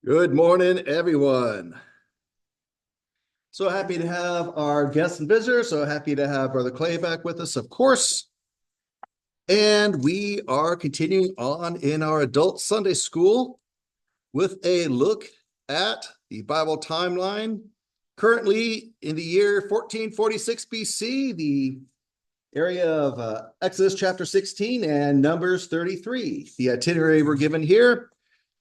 Good morning, everyone. So happy to have our guests and visitors. So happy to have Brother Clay back with us, of course. And we are continuing on in our adult Sunday school with a look at the Bible timeline. Currently in the year 1446 BC, the area of Exodus chapter 16 and Numbers 33. The itinerary we're given here.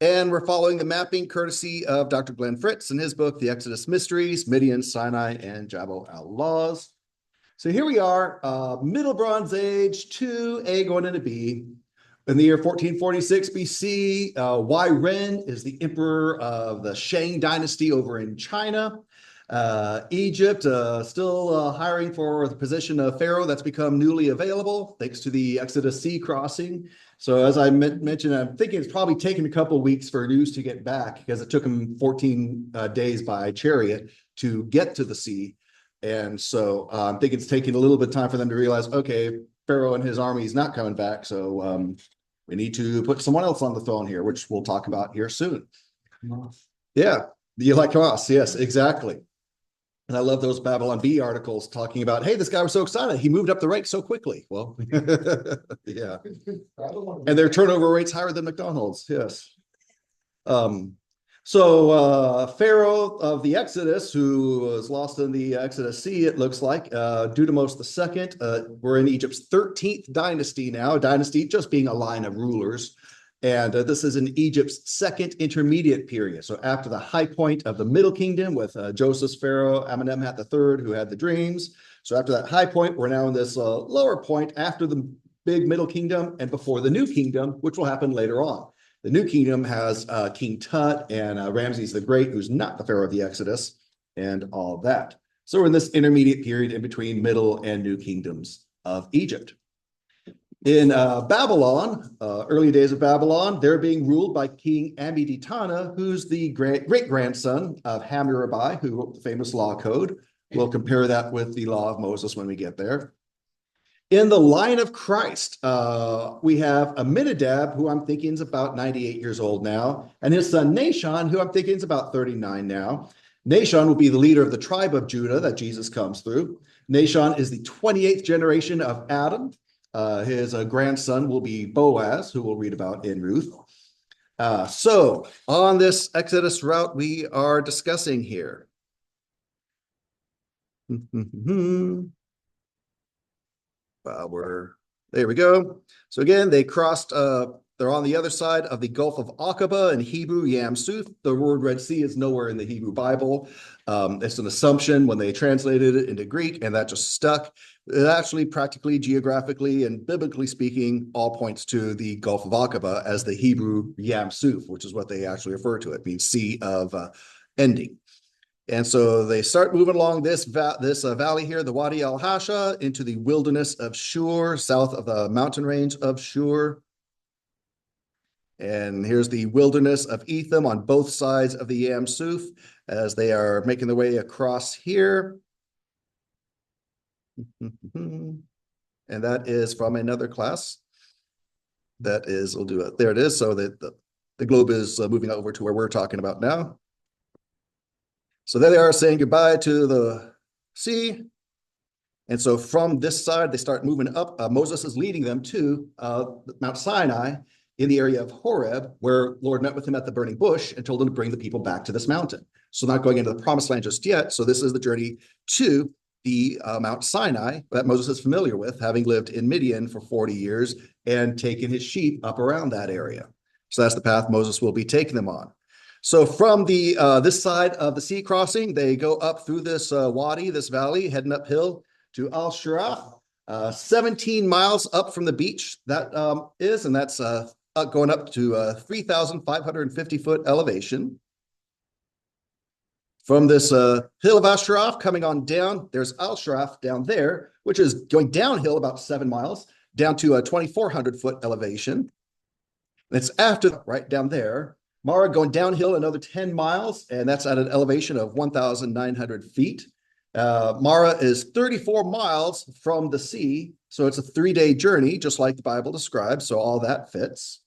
And we're following the mapping courtesy of Dr. Glenn Fritz in his book, The Exodus Mysteries, Midian, Sinai, and Jabal al-Laws. So here we are, Middle Bronze Age, 2A going into B. In the year 1446 BC, Y Ren is the emperor of the Shang dynasty over in China. Egypt still hiring for the position of pharaoh that's become newly available thanks to the Exodus Sea crossing. So as I mentioned, I'm thinking it's probably taken a couple of weeks for news to get back because it took them 14 days by chariot to get to the sea. And so I think it's taking a little bit of time for them to realize, okay, Pharaoh and his army is not coming back. So we need to put someone else on the throne here, which we'll talk about here soon. Yeah, the elect Hamas. Yes, exactly. And I love those Babylon Bee articles talking about, hey, this guy was so excited. He moved up the ranks so quickly. Well, yeah. And their turnover rate's higher than McDonald's. Yes. So Pharaoh of the Exodus, who was lost in the Exodus Sea, it looks like, Dudamos II, we're in Egypt's 13th dynasty now, dynasty just being a line of rulers. And this is in Egypt's second intermediate period. So after the high point of the Middle Kingdom with Joseph's Pharaoh, Amenemhat III, who had the dreams. So after that high point, we're now in this lower point after the big Middle Kingdom and before the New Kingdom, which will happen later on. The New Kingdom has King Tut and Ramses the Great, who's not the Pharaoh of the Exodus, and all that. So we're in this intermediate period in between Middle and New Kingdoms of Egypt. In Babylon, early days of Babylon, they're being ruled by King Amiditana, who's the great-grandson of Hammurabi, who wrote the famous law code. We'll compare that with the law of Moses when we get there. In the line of Christ, we have Aminadab, who I'm thinking is about 98 years old now, and his son Nahshon, who I'm thinking is about 39 now. Nahshon will be the leader of the tribe of Judah that Jesus comes through. Nahshon is the 28th generation of Adam. His grandson will be Boaz, who we'll read about in Ruth. So on this Exodus route we are discussing here. There we go. So again, they crossed, they're on the other side of the Gulf of Aqaba, in Hebrew, Yam Suf. The word Red Sea is nowhere in the Hebrew Bible. It's an assumption when they translated it into Greek, and that just stuck. It actually, practically, geographically, and biblically speaking, all points to the Gulf of Aqaba as the Hebrew Yam Suf, which is what they actually refer to. It means sea of ending. And so they start moving along this valley here, the Wadi al-Hasha, into the wilderness of Shur, south of the mountain range of Shur. And here's the wilderness of Etham on both sides of the Yam Suf as they are making their way across here. And that is from another class. That is, we'll do it. There it is. So that the globe is moving over to where we're talking about now. So there they are saying goodbye to the sea. And so from this side, they start moving up. Moses is leading them to Mount Sinai in the area of Horeb, where Lord met with him at the burning bush and told him to bring the people back to this mountain. So not going into the promised land just yet. So this is the journey to the Mount Sinai that Moses is familiar with, having lived in Midian for 40 years and taken his sheep up around that area. So that's the path Moses will be taking them on. So from the this side of the sea crossing, they go up through this wadi, this valley, heading uphill to Al-Shirah, 17 miles up from the beach that is, and that's going up to 3,550 foot elevation. From this hill of Al-Shirah coming on down, there's Al-Shirah down there, which is going downhill about 7 miles, down to a 2,400 foot elevation. And it's after, right down there, Mara going downhill another 10 miles, and that's at an elevation of 1,900 feet. Mara is 34 miles from the sea, so it's a 3-day journey, just like the Bible describes, so all that fits.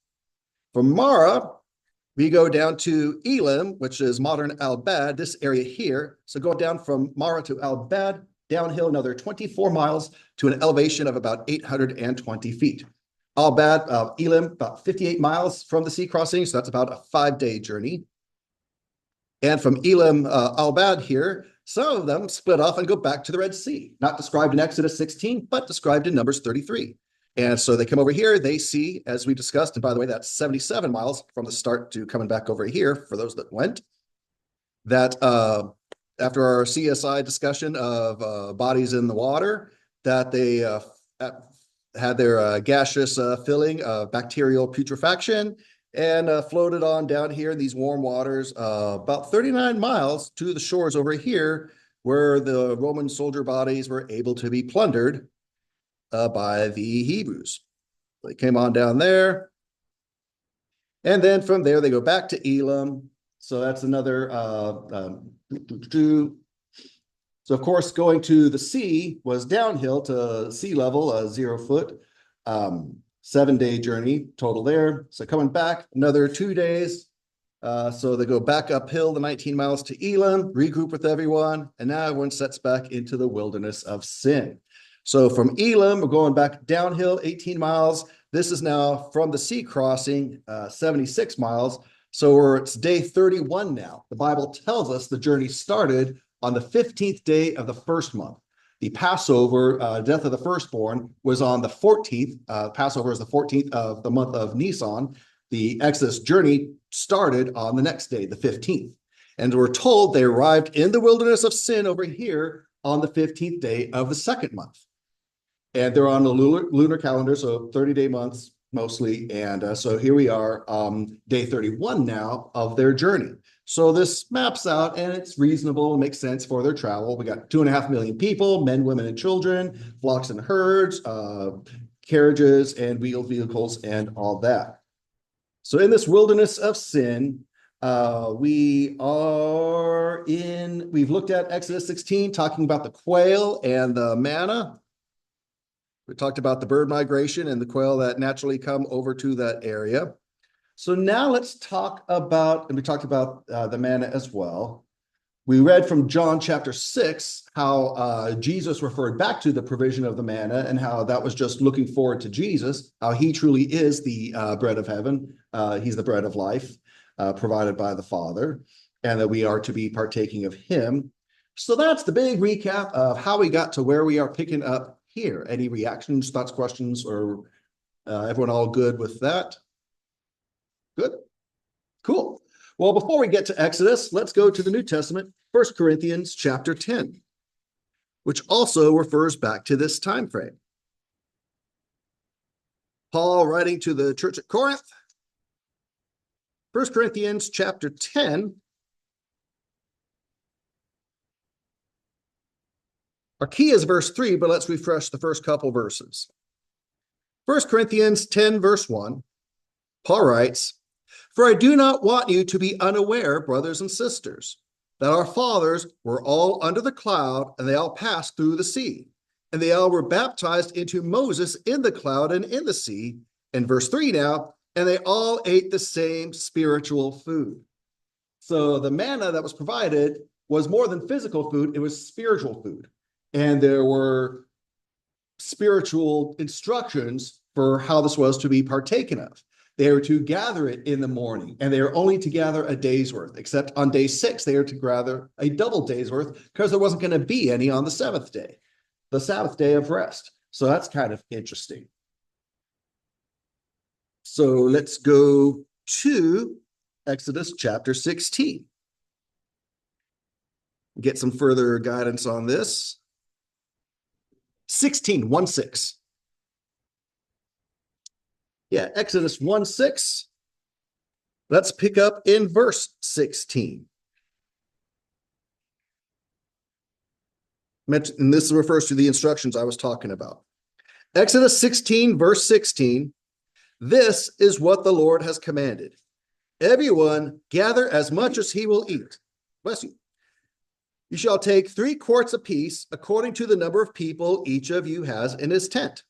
From Mara, we go down to Elim, which is modern Al-Bad, this area here. So go down from Mara to Al-Bad, downhill another 24 miles to an elevation of about 820 feet. Al-Bad, Elim, about 58 miles from the sea crossing, so that's about a 5-day journey. And from Elim, Al-Bad here, some of them split off and go back to the Red Sea, not described in Exodus 16, but described in Numbers 33. And so they come over here, they see, as we discussed, and by the way, that's 77 miles from the start to coming back over here for those that went, that after our CSI discussion of bodies in the water, that they had their gaseous filling of bacterial putrefaction and floated on down here in these warm waters, about 39 miles to the shores over here, where the Roman soldier bodies were able to be plundered by the Hebrews. They came on down there. And then from there, they go back to Elim. So that's another, so of course, going to the sea was downhill to sea level, 0 foot, 7-day journey total there. So coming back another 2 days. So they go back uphill the 19 miles to Elim, regroup with everyone, and now everyone sets back into the wilderness of sin. So from Elim, we're going back downhill 18 miles. This is now from the sea crossing, 76 miles. So it's day 31 now. The Bible tells us the journey started on the 15th day of the first month. The Passover, death of the firstborn, was on the 14th. Passover is the 14th of the month of Nisan. The Exodus journey started on the next day, the 15th. And we're told they arrived in the wilderness of sin over here on the 15th day of the second month. And they're on the lunar calendar, so 30-day months mostly. And so here we are, day 31 now of their journey. So this maps out, and it's reasonable and makes sense for their travel. We got 2.5 million people, men, women, and children, flocks and herds, carriages and wheeled vehicles, and all that. So in this wilderness of sin, we've looked at Exodus 16, talking about the quail and the manna. We talked about the bird migration and the quail that naturally come over to that area. So now let's talk about, and we talked about the manna as well. We read from John chapter 6 how Jesus referred back to the provision of the manna and how that was just looking forward to Jesus, how he truly is the bread of heaven. He's the bread of life provided by the Father, and that we are to be partaking of him. So that's the big recap of how we got to where we are picking up here. Any reactions, thoughts, questions, or everyone all good with that? Good. Cool. Well, before we get to Exodus, let's go to the New Testament, 1 Corinthians chapter 10, which also refers back to this time frame. Paul writing to the church at Corinth, 1 Corinthians chapter 10. Our key is verse 3, but let's refresh the first couple verses. 1 Corinthians 10, verse 1, Paul writes, "For I do not want you to be unaware, brothers and sisters, that our fathers were all under the cloud, and they all passed through the sea, and they all were baptized into Moses in the cloud and in the sea." And verse 3 now, "And they all ate the same spiritual food." So the manna that was provided was more than physical food, it was spiritual food. And there were spiritual instructions for how this was to be partaken of. They were to gather it in the morning, and they were only to gather a day's worth, except on day 6, they were to gather a double day's worth because there wasn't going to be any on the 7th day, the Sabbath day of rest. So that's kind of interesting. So let's go to Exodus chapter 16. Get some further guidance on this. 16, 1-6. Yeah, Exodus 1:6. Let's pick up in verse 16. And this refers to the instructions I was talking about. Exodus 16, verse 16. "This is what the Lord has commanded. Everyone gather as much as he will eat." Bless you. You shall take 3 quarts apiece, according to the number of people each of you has in his tent.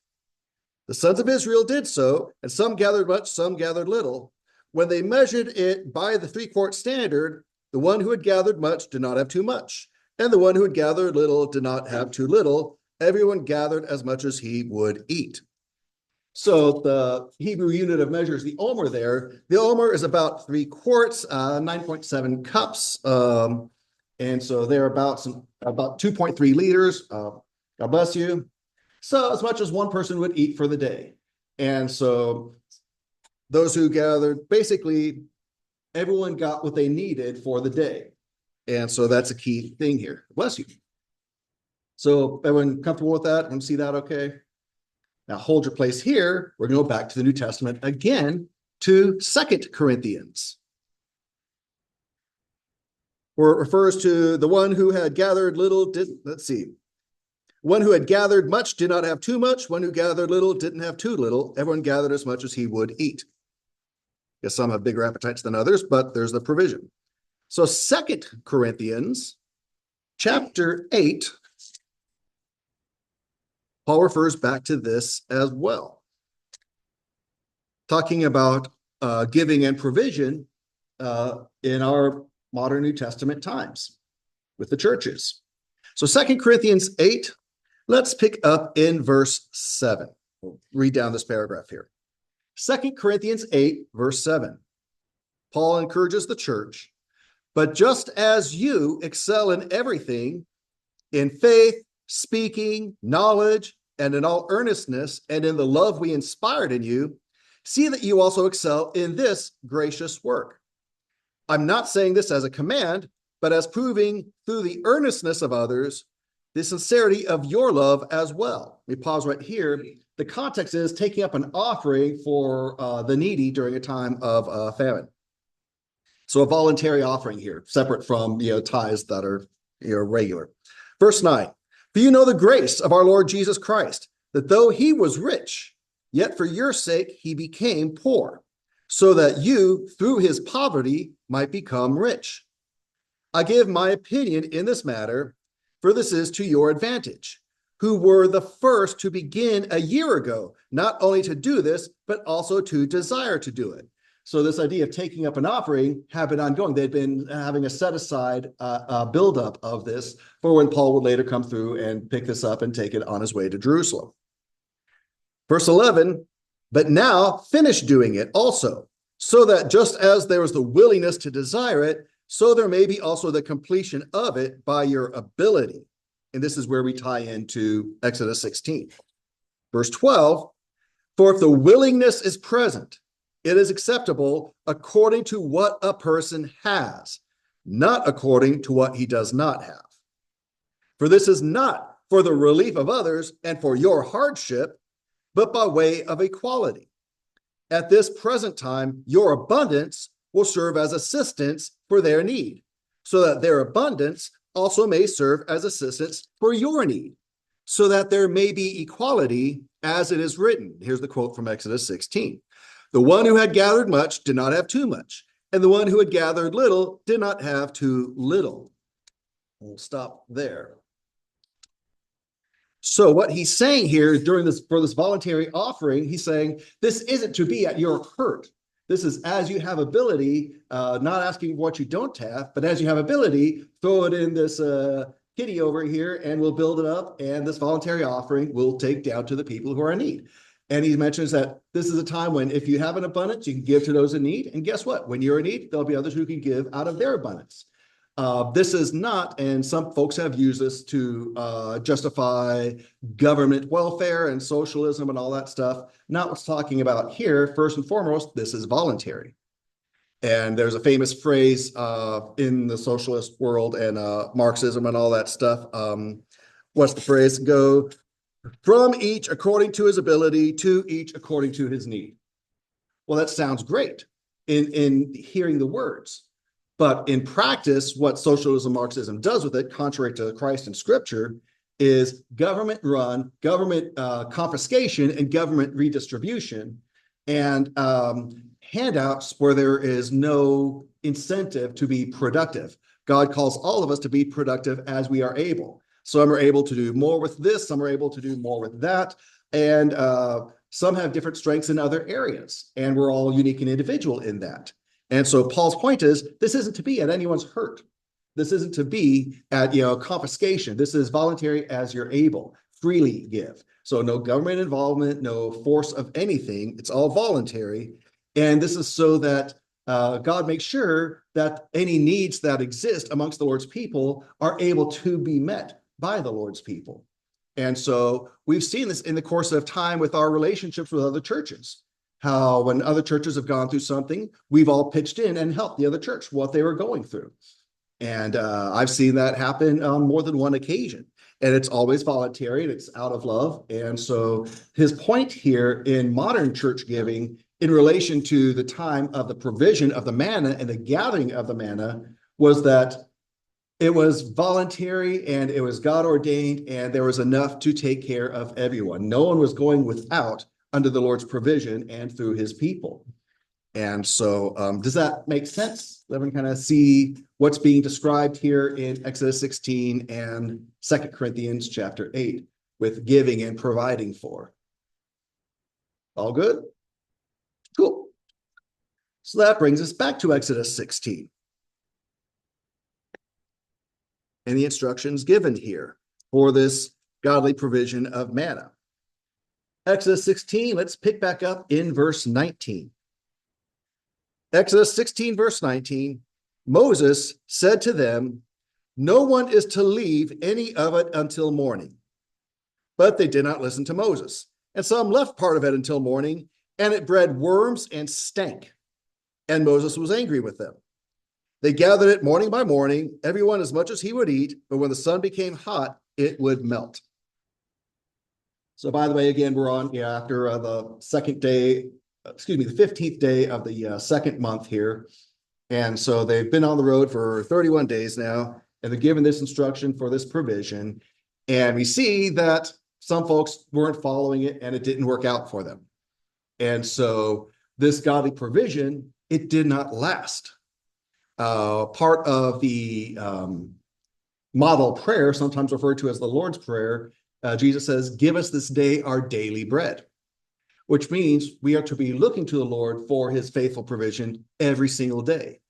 The sons of Israel did so, and some gathered much, some gathered little. When they measured it by the 3-quart standard, the one who had gathered much did not have too much, and the one who had gathered little did not have too little. Everyone gathered as much as he would eat. So the Hebrew unit of measure is the omer there. The omer is about 3 quarts, 9.7 cups. And so they're about 2.3 liters. God bless you. So as much as one person would eat for the day. And so those who gathered, basically everyone got what they needed for the day. And so that's a key thing here. Bless you. So everyone comfortable with that? And see that okay? Now hold your place here. We're going to go back to the New Testament again to 2 Corinthians. Where it refers to the one who had gathered little, one who had gathered much did not have too much. One who gathered little didn't have too little. Everyone gathered as much as he would eat. Yes, some have bigger appetites than others, but there's the provision. So 2 Corinthians chapter 8, Paul refers back to this as well, talking about giving and provision in our modern New Testament times with the churches. So 2 Corinthians 8, let's pick up in verse 7. We'll read down this paragraph here. 2 Corinthians 8, verse 7. Paul encourages the church, but just as you excel in everything, in faith, speaking, knowledge, and in all earnestness, and in the love we inspired in you, see that you also excel in this gracious work. I'm not saying this as a command, but as proving through the earnestness of others, the sincerity of your love as well. Let me pause right here. The context is taking up an offering for the needy during a time of famine. So a voluntary offering here, separate from tithes that are regular. Verse 9, for you know the grace of our Lord Jesus Christ, that though he was rich, yet for your sake he became poor, so that you, through his poverty, might become rich. I give my opinion in this matter, for this is to your advantage, who were the first to begin a year ago, not only to do this, but also to desire to do it. So this idea of taking up an offering had been ongoing. They'd been having a set-aside buildup of this for when Paul would later come through and pick this up and take it on his way to Jerusalem. Verse 11, but now finish doing it also, so that just as there was the willingness to desire it, so there may be also the completion of it by your ability. And this is where we tie into Exodus 16. Verse 12, for if the willingness is present, it is acceptable according to what a person has, not according to what he does not have. For this is not for the relief of others and for your hardship, but by way of equality. At this present time, your abundance will serve as assistance for their need, so that their abundance also may serve as assistance for your need, so that there may be equality, as it is written. Here's the quote from Exodus 16. The one who had gathered much did not have too much, and the one who had gathered little did not have too little. We'll stop there. So what he's saying here for this voluntary offering, he's saying this isn't to be at your hurt. This is as you have ability, not asking what you don't have, but as you have ability, throw it in this kitty over here and we'll build it up. And this voluntary offering will take down to the people who are in need. And he mentions that this is a time when if you have an abundance, you can give to those in need. And guess what? When you're in need, there'll be others who can give out of their abundance. This is not, and some folks have used this to justify government welfare and socialism and all that stuff. Not what's talking about here. First and foremost, this is voluntary. And there's a famous phrase in the socialist world and Marxism and all that stuff. What's the phrase? Go from each according to his ability, to each according to his need. Well, that sounds great in hearing the words. But in practice, what socialism, Marxism does with it, contrary to Christ and Scripture, is government run, government confiscation, and government redistribution, and handouts where there is no incentive to be productive. God calls all of us to be productive as we are able. Some are able to do more with this, some are able to do more with that, and some have different strengths in other areas, and we're all unique and individual in that. And so Paul's point is, this isn't to be at anyone's hurt. This isn't to be at confiscation. This is voluntary as you're able. Freely give. So no government involvement, no force of anything. It's all voluntary. And this is so that God makes sure that any needs that exist amongst the Lord's people are able to be met by the Lord's people. And so we've seen this in the course of time with our relationships with other churches. How when other churches have gone through something, we've all pitched in and helped the other church what they were going through. And I've seen that happen on more than one occasion. And it's always voluntary and it's out of love. And so his point here in modern church giving in relation to the time of the provision of the manna and the gathering of the manna was that it was voluntary and it was God ordained and there was enough to take care of everyone. No one was going without under the Lord's provision and through his people. And so does that make sense? Let me kind of see what's being described here in Exodus 16 and 2 Corinthians chapter 8 with giving and providing for. All good? Cool. So that brings us back to Exodus 16 and the instructions given here for this godly provision of manna. Exodus 16, let's pick back up in verse 19. Exodus 16, verse 19, Moses said to them, no one is to leave any of it until morning. But they did not listen to Moses. And some left part of it until morning, and it bred worms and stank. And Moses was angry with them. They gathered it morning by morning, everyone as much as he would eat, but when the sun became hot, it would melt. So by the way, again, we're on after the 15th day of the second month here. And so they've been on the road for 31 days now, and they're given this instruction for this provision. And we see that some folks weren't following it and it didn't work out for them. And so this godly provision, it did not last. Part of the model prayer, sometimes referred to as the Lord's Prayer, Jesus says, give us this day our daily bread, which means we are to be looking to the Lord for his faithful provision every single day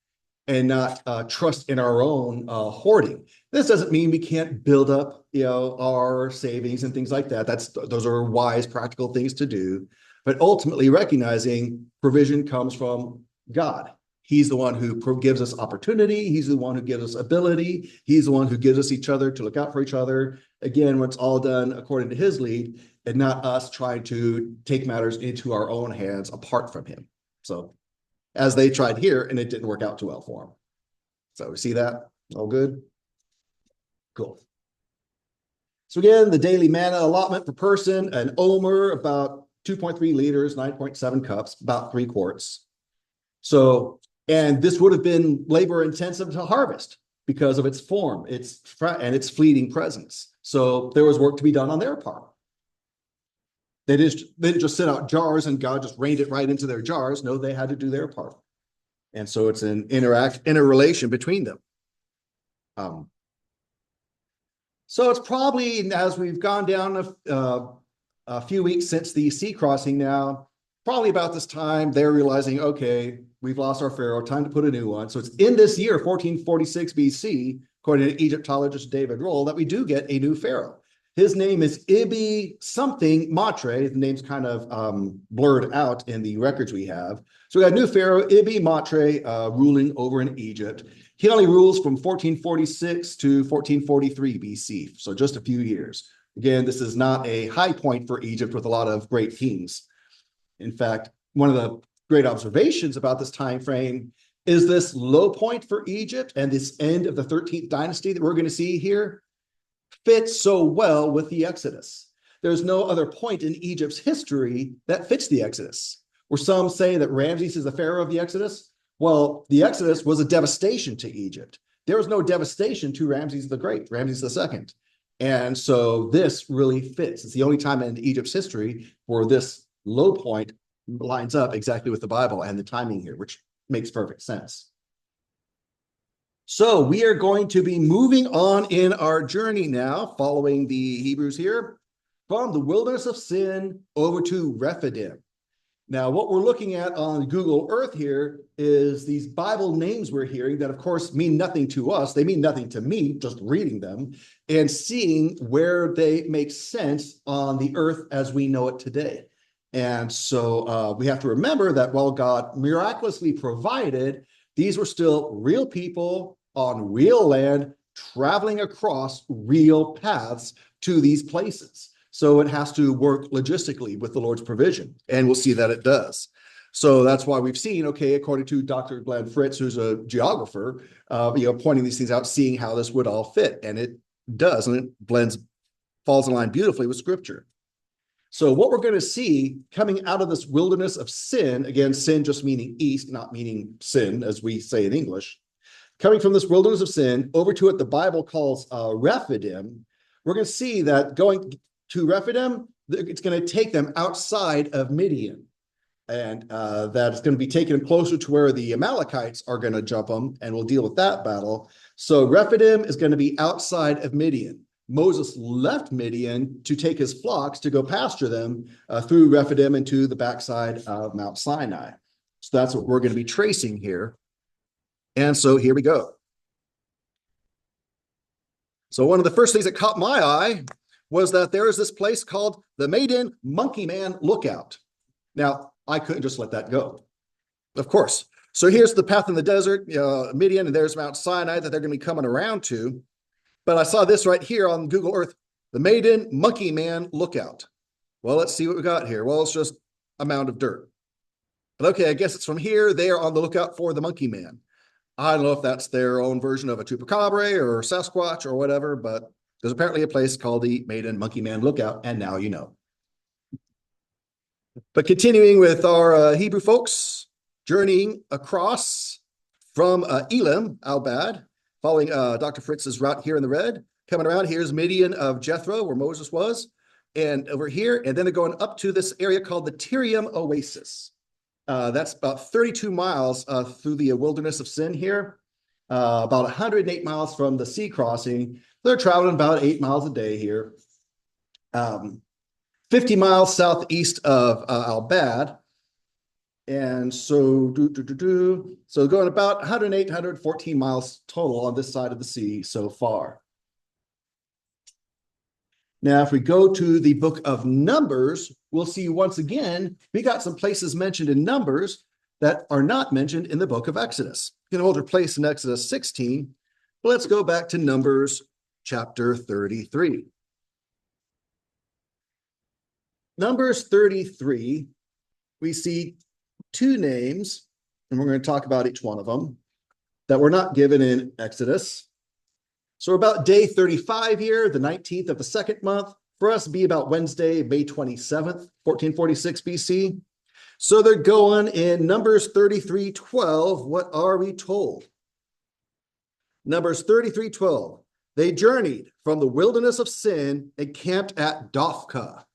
and not trust in our own hoarding. This doesn't mean we can't build up, our savings and things like that. Those are wise, practical things to do. But ultimately recognizing provision comes from God. He's the one who gives us opportunity. He's the one who gives us ability. He's the one who gives us each other to look out for each other. Again, when it's all done according to his lead and not us trying to take matters into our own hands apart from him. So as they tried here, and it didn't work out too well for them. So we see that? All good? Cool. So again, the daily manna allotment per person, an omer, about 2.3 liters, 9.7 cups, about 3 quarts. So, and this would have been labor intensive to harvest because of its form, and its fleeting presence. So there was work to be done on their part. They didn't just sit out jars and God just rained it right into their jars. No, they had to do their part. And so it's an interrelation between them. So it's probably, as we've gone down a few weeks since the sea crossing now, probably about this time, they're realizing, okay, we've lost our Pharaoh, time to put a new one. So it's in this year, 1446 BC, according to Egyptologist David Roll, that we do get a new Pharaoh. His name is Ibi something Matre. The name's kind of blurred out in the records we have. So we got a new Pharaoh, Ibi Matre, ruling over in Egypt. He only rules from 1446 to 1443 BC, so just a few years. Again, this is not a high point for Egypt with a lot of great kings. In fact, one of the great observations about this time frame is this low point for Egypt and this end of the 13th dynasty that we're going to see here fits so well with the Exodus. There's no other point in Egypt's history that fits the Exodus. Where some say that Ramses is the pharaoh of the Exodus, well, the Exodus was a devastation to Egypt. There was no devastation to Ramses the Great, Ramses II. And so this really fits. It's the only time in Egypt's history where this low point lines up exactly with the Bible and the timing here, which makes perfect sense. So we are going to be moving on in our journey now, following the Hebrews here, from the wilderness of sin over to Rephidim. Now, what we're looking at on Google Earth here is these Bible names we're hearing that, of course, mean nothing to us. They mean nothing to me, just reading them and seeing where they make sense on the earth as we know it today. And so we have to remember that while God miraculously provided, these were still real people on real land, traveling across real paths to these places. So it has to work logistically with the Lord's provision, and we'll see that it does. So that's why we've seen, okay, according to Dr. Glenn Fritz, who's a geographer, pointing these things out, seeing how this would all fit, and it does, and it falls in line beautifully with Scripture. So what we're going to see coming out of this wilderness of sin, again, sin just meaning east, not meaning sin, as we say in English, coming from this wilderness of sin over to what the Bible calls Rephidim, we're going to see that going to Rephidim, it's going to take them outside of Midian. And that it's going to be taken closer to where the Amalekites are going to jump them, and we'll deal with that battle. So Rephidim is going to be outside of Midian. Moses left Midian to take his flocks to go pasture them through Rephidim into the backside of Mount Sinai. So that's what we're going to be tracing here. And so here we go. So one of the first things that caught my eye was that there is this place called the Maiden Monkey Man Lookout. Now, I couldn't just let that go, of course. So here's the path in the desert, Midian, and there's Mount Sinai that they're going to be coming around to. But I saw this right here on Google Earth, the Maiden Monkey Man Lookout. Well, let's see what we got here. Well, it's just a mound of dirt. But okay, I guess it's from here. They are on the lookout for the Monkey Man. I don't know if that's their own version of a Chupacabra or Sasquatch or whatever, but there's apparently a place called the Maiden Monkey Man Lookout, and now you know. But continuing with our Hebrew folks, journeying across from Elim, Albad, following Dr. Fritz's route here in the red, coming around, here's Midian of Jethro, where Moses was, and over here, and then they're going up to this area called the Tyriam Oasis. That's about 32 miles through the wilderness of sin here, about 108 miles from the sea crossing. They're traveling about 8 miles a day here. 50 miles southeast of Albad. And so, so going about 108, 114 miles total on this side of the sea so far. Now, if we go to the book of Numbers, we'll see once again, we got some places mentioned in Numbers that are not mentioned in the book of Exodus. You can hold your place in Exodus 16, but let's go back to Numbers chapter 33. Numbers 33, we see two names, and we're going to talk about each one of them, that were not given in Exodus. So about day 35 here, the 19th of the second month, for us be about Wednesday, May 27th, 1446 BC. So they're going in Numbers 33:12. What are we told? Numbers 33:12. They journeyed from the wilderness of sin and camped at Dophkah.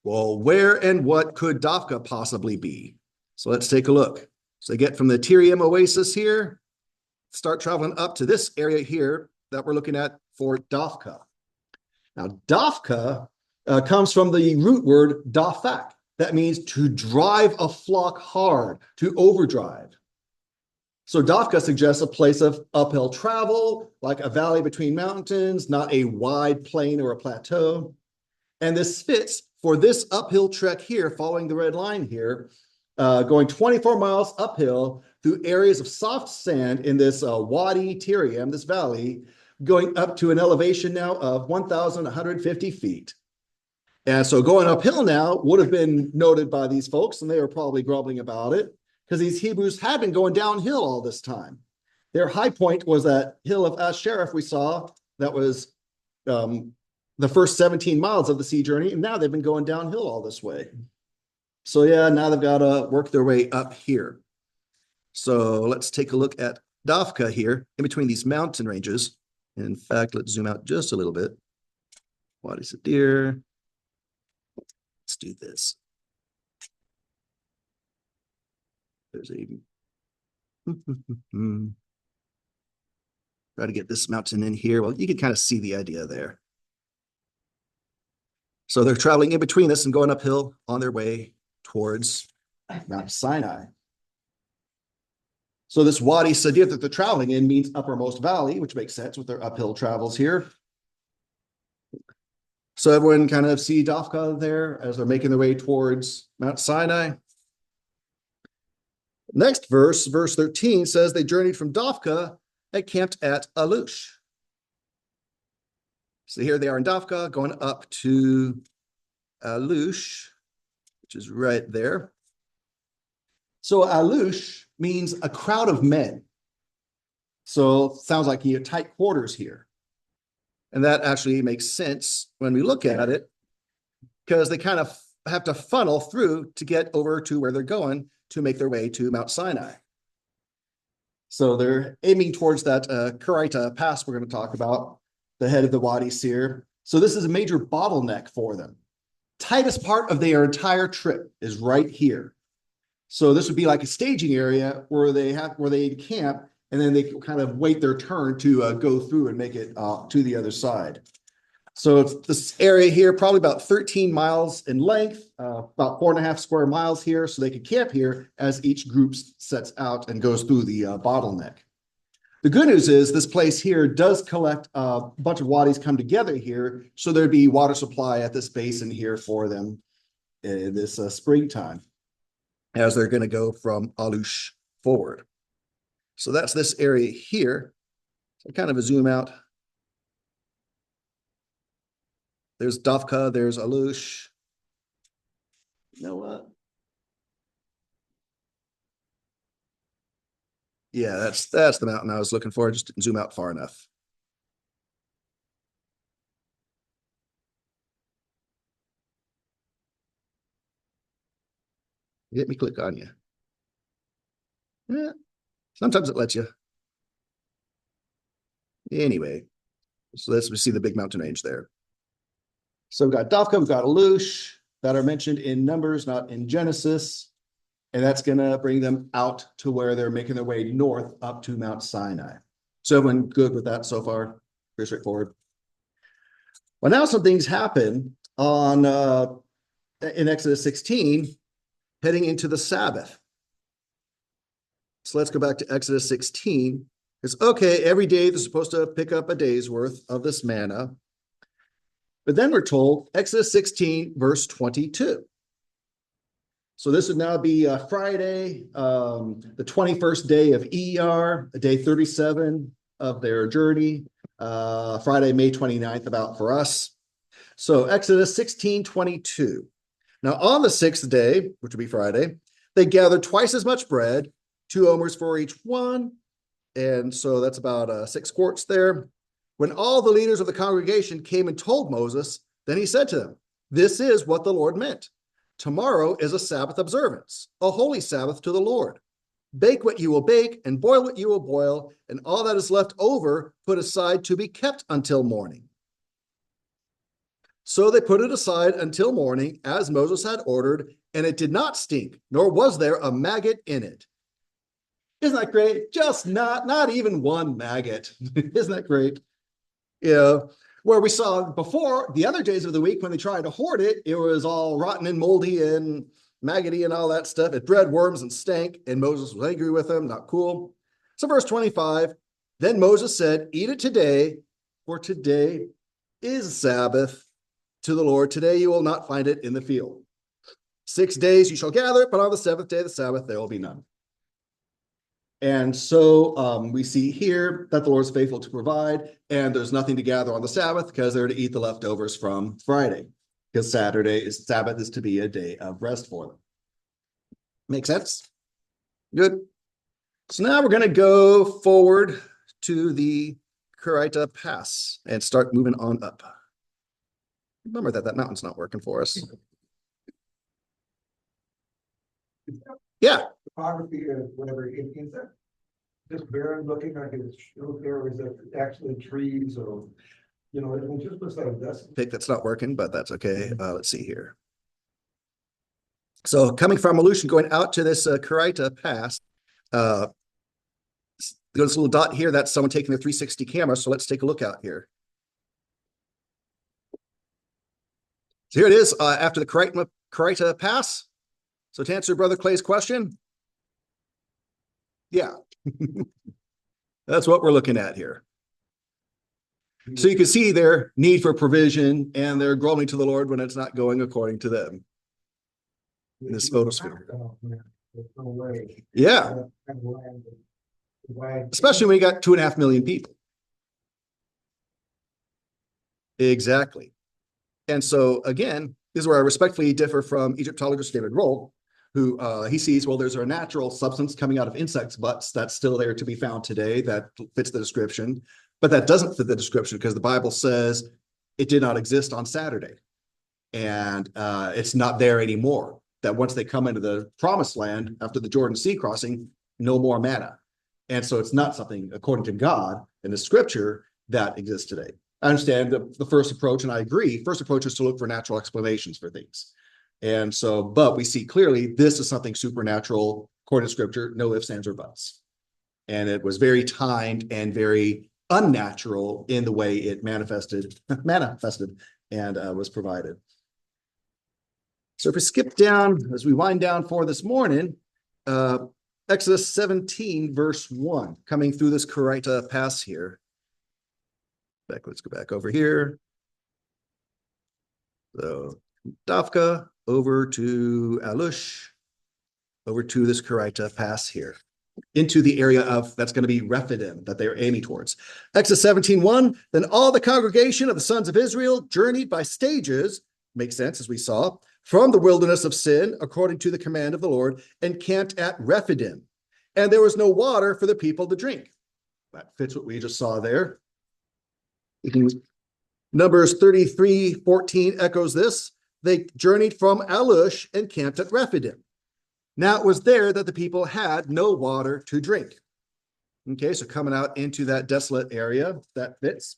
Well, where and what could Dophkah possibly be? So let's take a look. So they get from the Tyriam Oasis here, start traveling up to this area here that we're looking at for Dophkah. Now, Dophkah comes from the root word dophak. That means to drive a flock hard, to overdrive. So Dophkah suggests a place of uphill travel, like a valley between mountains, not a wide plain or a plateau. And this fits for this uphill trek here, following the red line here, going 24 miles uphill through areas of soft sand in this Wadi Tyriam, this valley, going up to an elevation now of 1,150 feet. And so going uphill now would have been noted by these folks, and they were probably grumbling about it, because these Hebrews had been going downhill all this time. Their high point was that hill of Asherah we saw, that was the first 17 miles of the sea journey, and now they've been going downhill all this way. So yeah, now they've got to work their way up here. So let's take a look at Dophkah here, in between these mountain ranges. In fact, let's zoom out just a little bit. Wadi Sadir. Let's do this. There's a Try to get this mountain in here. Well, you can kind of see the idea there. So they're traveling in between this and going uphill on their way towards Mount Sinai. So this Wadi Sadir that they're traveling in means uppermost valley, which makes sense with their uphill travels here. So everyone kind of see Dophkah there as they're making their way towards Mount Sinai. Next verse, verse 13, says they journeyed from Dophkah and camped at Alush. So here they are in Dophkah, going up to Alush, which is right there. So Alush means a crowd of men. So sounds like you have tight quarters here. And that actually makes sense when we look at it, because they kind of have to funnel through to get over to where they're going to make their way to Mount Sinai. So they're aiming towards that Khuraitah Pass we're going to talk about, the head of the Wadi Seir. So this is a major bottleneck for them. Tightest part of their entire trip is right here. So this would be like a staging area where they camp, and then they kind of wait their turn to go through and make it to the other side. So it's this area here, probably about 13 miles in length, about 4.5 square miles here. So they could camp here as each group sets out and goes through the bottleneck. The good news is this place here does collect a bunch of wadis come together here. So there'd be water supply at this basin here for them in this springtime, as they're going to go from Alush forward. So that's this area here. So kind of a zoom out. There's Dophkah, there's Alush. You know what? Yeah, that's the mountain I was looking for. Just didn't zoom out far enough. Let me click on you. Yeah, sometimes it lets you. Anyway, so let's see the big mountain range there. So we've got Dophkah, we've got Alush that are mentioned in Numbers, not in Genesis. And that's going to bring them out to where they're making their way north up to Mount Sinai. So everyone good with that so far? Pretty straightforward. Well, now some things happen on in Exodus 16, heading into the Sabbath. So let's go back to Exodus 16. It's okay, every day they're supposed to pick up a day's worth of this manna. But then we're told, Exodus 16, verse 22. So this would now be Friday, the 21st day of Iyar, day 37 of their journey. Friday, May 29th, about for us. So Exodus 16:22. Now on the sixth day, which would be Friday, they gathered twice as much bread, 2 omers for each one. And so that's about 6 quarts there. When all the leaders of the congregation came and told Moses, then he said to them, "This is what the Lord meant. Tomorrow is a Sabbath observance, a holy Sabbath to the Lord. Bake what you will bake and boil what you will boil, and all that is left over put aside to be kept until morning." So they put it aside until morning, as Moses had ordered, and it did not stink, nor was there a maggot in it. Isn't that great? Just not even one maggot. Isn't that great? Yeah. Where we saw before, the other days of the week when they tried to hoard it, it was all rotten and moldy and maggoty and all that stuff. It bred worms and stank, and Moses was angry with them. Not cool. So verse 25, then Moses said, "Eat it today, for today is Sabbath to the Lord. Today you will not find it in the field. 6 days you shall gather it, but on the 7th day of the Sabbath there will be none." And so we see here that the Lord is faithful to provide, and there's nothing to gather on the Sabbath because they're to eat the leftovers from Friday, because Sabbath is to be a day of rest for them. Make sense? Good. So now we're going to go forward to the Khuraitah Pass and start moving on up. Remember that mountain's not working for us. Yeah. Topography or whatever, is that just barren looking like it's there, or is it actually trees or, it just looks like a dust. Pick that's not working, but that's okay. Let's see here. So coming from Alush and going out to this Khuraitah Pass, the Go to this little dot here, that's someone taking their 360 camera. So let's take a look out here. So here it is after the Khuraitah Pass. So to answer Brother Clay's question, yeah, that's what we're looking at here. So you can see their need for provision and they're groaning to the Lord when it's not going according to them. In this photosphere. Yeah. Especially when you got 2.5 million people. Exactly. And so again, this is where I respectfully differ from Egyptologist David Roll, who he sees, well, there's a natural substance coming out of insects' butts that's still there to be found today that fits the description, but that doesn't fit the description because the Bible says it did not exist on Saturday. And it's not there anymore. That once they come into the promised land after the Jordan Sea crossing, no more manna. And so it's not something, according to God in the scripture, that exists today. I understand the first approach, and I agree, first approach is to look for natural explanations for things. And so, but we see clearly this is something supernatural, according to scripture, no ifs, ands, or buts. And it was very timed and very unnatural in the way it manifested and was provided. So if we skip down, as we wind down for this morning, Exodus 17, verse 1, coming through this Khuraitah Pass here. Let's go back over here. So Dophkah over to Alush, over to this Khuraitah Pass here, into the area of, that's going to be Rephidim, that they're aiming towards. Exodus 17:1, then all the congregation of the sons of Israel journeyed by stages, makes sense as we saw, from the wilderness of Sin, according to the command of the Lord, and camped at Rephidim. And there was no water for the people to drink. That fits what we just saw there. Numbers 33:14 echoes this. They journeyed from Alush and camped at Rephidim. Now it was there that the people had no water to drink. Okay, so coming out into that desolate area, that fits.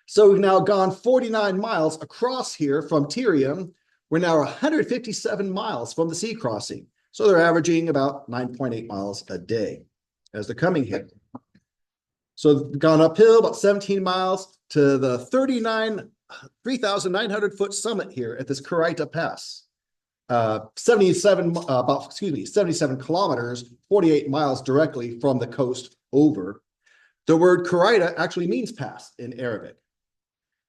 So we've now gone 49 miles across here from Tyriam. We're now 157 miles from the sea crossing. So they're averaging about 9.8 miles a day as they're coming here. So they've gone uphill about 17 miles to the 3,900 foot summit here at this Khuraitah Pass. 77 kilometers, 48 miles directly from the coast over. The word Khuraitah actually means pass in Arabic.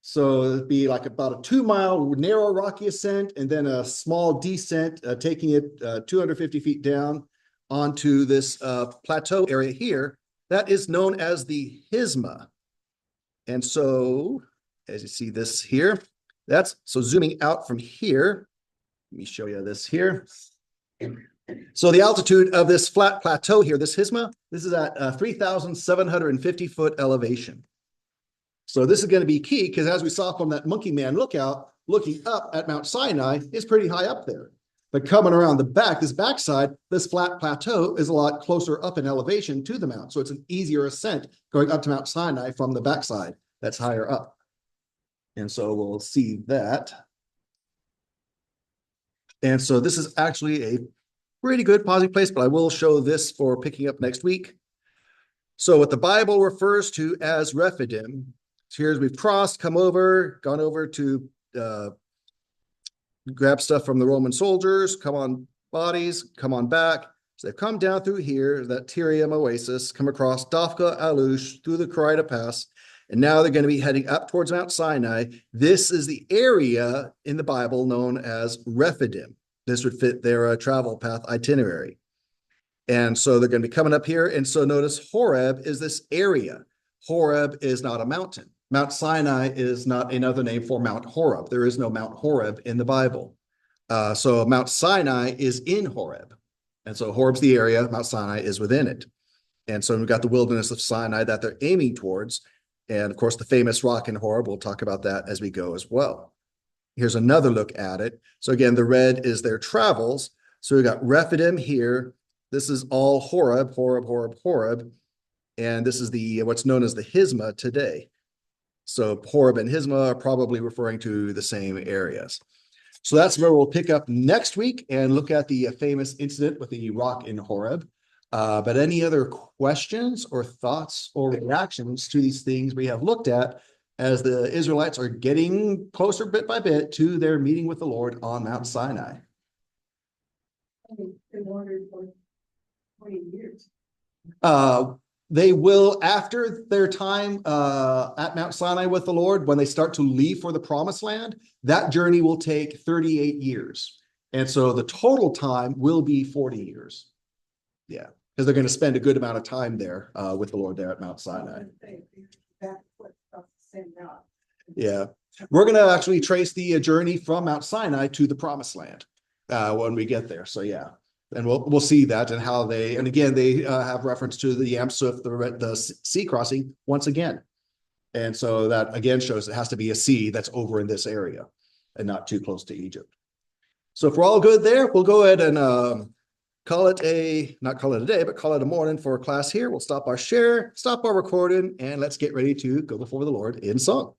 So it'd be like about a 2-mile narrow rocky ascent and then a small descent, taking it 250 feet down onto this plateau area here. That is known as the Hisma. And so, as you see this here, that's, so zooming out from here, let me show you this here. So the altitude of this flat plateau here, this Hisma, this is at 3,750 foot elevation. So this is going to be key because as we saw from that Monkey Man lookout, looking up at Mount Sinai is pretty high up there. But coming around the back, this backside, this flat plateau is a lot closer up in elevation to the mount. So it's an easier ascent going up to Mount Sinai from the backside that's higher up. And so we'll see that. And so this is actually a pretty good pausing place, but I will show this for picking up next week. So what the Bible refers to as Rephidim, so here's we've crossed, come over, gone over to grab stuff from the Roman soldiers, come on bodies, come on back. So they've come down through here, that Tyriam Oasis, come across Dophkah, Alush, through the Khuraitah Pass, and now they're going to be heading up towards Mount Sinai. This is the area in the Bible known as Rephidim. This would fit their travel path itinerary. And so they're going to be coming up here. And so notice Horeb is this area. Horeb is not a mountain. Mount Sinai is not another name for Mount Horeb. There is no Mount Horeb in the Bible. So Mount Sinai is in Horeb. And so Horeb's the area, Mount Sinai is within it. And so we've got the wilderness of Sinai that they're aiming towards. And of course, the famous rock in Horeb, we'll talk about that as we go as well. Here's another look at it. So again, the red is their travels. So we've got Rephidim here. This is all Horeb, Horeb, Horeb, Horeb. And this is the what's known as the Hisma today. So Horeb and Hisma are probably referring to the same areas. So that's where we'll pick up next week and look at the famous incident with the rock in Horeb. But any other questions or thoughts or reactions to these things we have looked at as the Israelites are getting closer bit by bit to their meeting with the Lord on Mount Sinai? They wandered for 20 years. They will, after their time at Mount Sinai with the Lord, when they start to leave for the promised land, that journey will take 38 years. And so the total time will be 40 years. Yeah, because they're going to spend a good amount of time there with the Lord there at Mount Sinai. Yeah, we're going to actually trace the journey from Mount Sinai to the promised land when we get there. So yeah. And we'll see that and how they, and again, they have reference to the Yam Suf, the sea crossing once again. And so that again shows it has to be a sea that's over in this area and not too close to Egypt. So if we're all good there, we'll go ahead and call it not call it a day, but call it a morning for class here. We'll stop our share, stop our recording, and let's get ready to go before the Lord in song.